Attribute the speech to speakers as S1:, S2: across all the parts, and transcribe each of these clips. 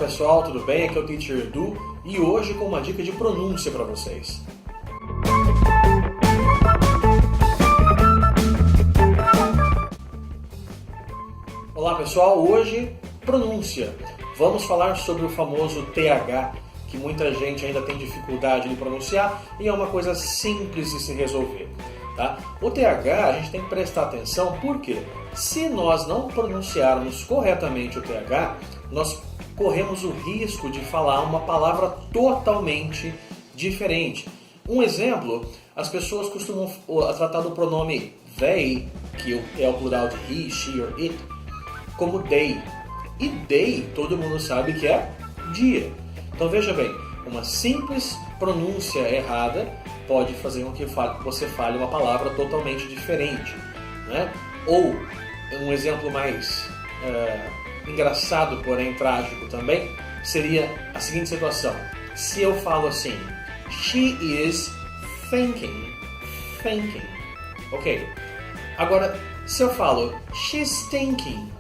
S1: pessoal, tudo bem? Aqui é o Teacher Edu e hoje com uma dica de pronúncia para vocês. Olá pessoal, hoje pronúncia. Vamos falar sobre o famoso TH, que muita gente ainda tem dificuldade de pronunciar e é uma coisa simples de se resolver. Tá? O TH a gente tem que prestar atenção porque se nós não pronunciarmos corretamente o TH, nós corremos o risco de falar uma palavra totalmente diferente. Um exemplo, as pessoas costumam tratar do pronome they, que é o plural de he, she or it, como day. E day, todo mundo sabe que é dia. Então veja bem, uma simples pronúncia errada pode fazer com que você fale uma palavra totalmente diferente, né? Ou, um exemplo mais engraçado, porém trágico também, seria a seguinte situação. Se eu falo assim, she is thinking. Ok. Agora, se eu falo, she's thinking,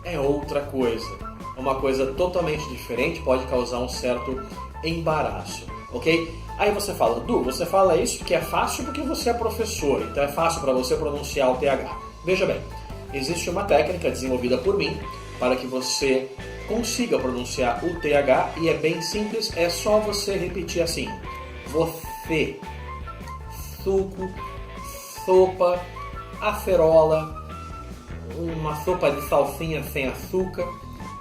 S1: é outra coisa. Uma coisa totalmente diferente, pode causar um certo embaraço, ok? Aí você fala, Du, você fala isso porque é fácil porque você é professor, então é fácil para você pronunciar o TH. Veja bem, existe uma técnica desenvolvida por mim para que você consiga pronunciar o TH e é bem simples, é só você repetir assim, você, suco, sopa, acerola, uma sopa de salsinha sem açúcar.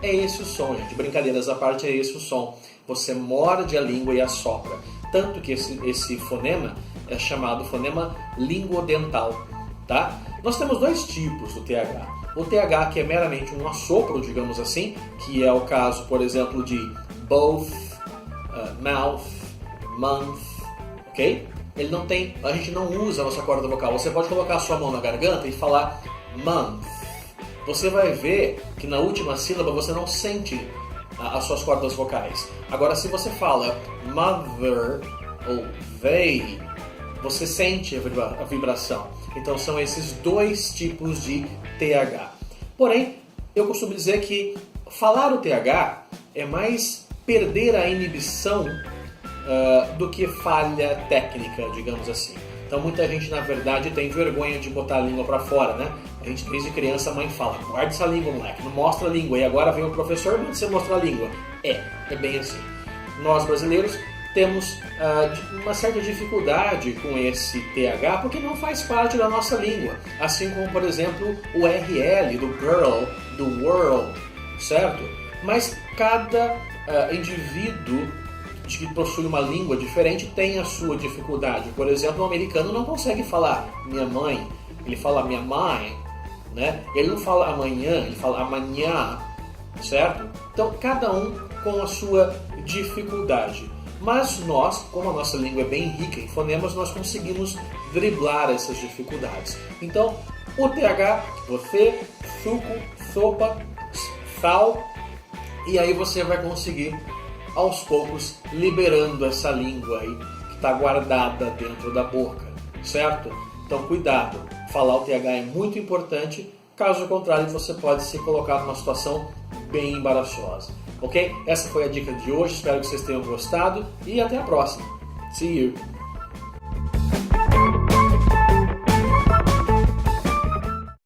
S1: É esse o som, gente. Brincadeiras à parte, é esse o som. Você morde a língua e assopra. Tanto que esse fonema é chamado fonema linguodental. Tá? Nós temos dois tipos do TH. O TH que é meramente um assopro, digamos assim, que é o caso, por exemplo, de both, mouth, month, ok? Ele não tem, a gente não usa a nossa corda vocal. Você pode colocar a sua mão na garganta e falar month. Você vai ver que na última sílaba você não sente as suas cordas vocais. Agora, se você fala mother ou they, você sente a vibração. Então, são esses dois tipos de TH. Porém, eu costumo dizer que falar o TH é mais perder a inibição do que falha técnica, digamos assim. Então muita gente, na verdade, tem vergonha de botar a língua para fora, né? A gente, desde criança, a mãe fala, guarda essa língua, moleque, não mostra a língua. E agora vem o professor e manda você mostrar a língua. É bem assim. Nós, brasileiros, temos uma certa dificuldade com esse TH, porque não faz parte da nossa língua. Assim como, por exemplo, o RL, do girl, do world, certo? Mas cada indivíduo que possui uma língua diferente tem a sua dificuldade. Por exemplo, o americano não consegue falar minha mãe, ele fala minha mãe, né? Ele não fala amanhã, ele fala amanhã, certo? Então, cada um com a sua dificuldade. Mas nós, como a nossa língua é bem rica em fonemas, nós conseguimos driblar essas dificuldades. Então, o TH, você, suco, sopa, sal, e aí você vai conseguir aos poucos liberando essa língua aí que está guardada dentro da boca, certo? Então cuidado, falar o TH é muito importante, caso contrário você pode se colocar numa situação bem embaraçosa, ok? Essa foi a dica de hoje, espero que vocês tenham gostado e até a próxima. See you!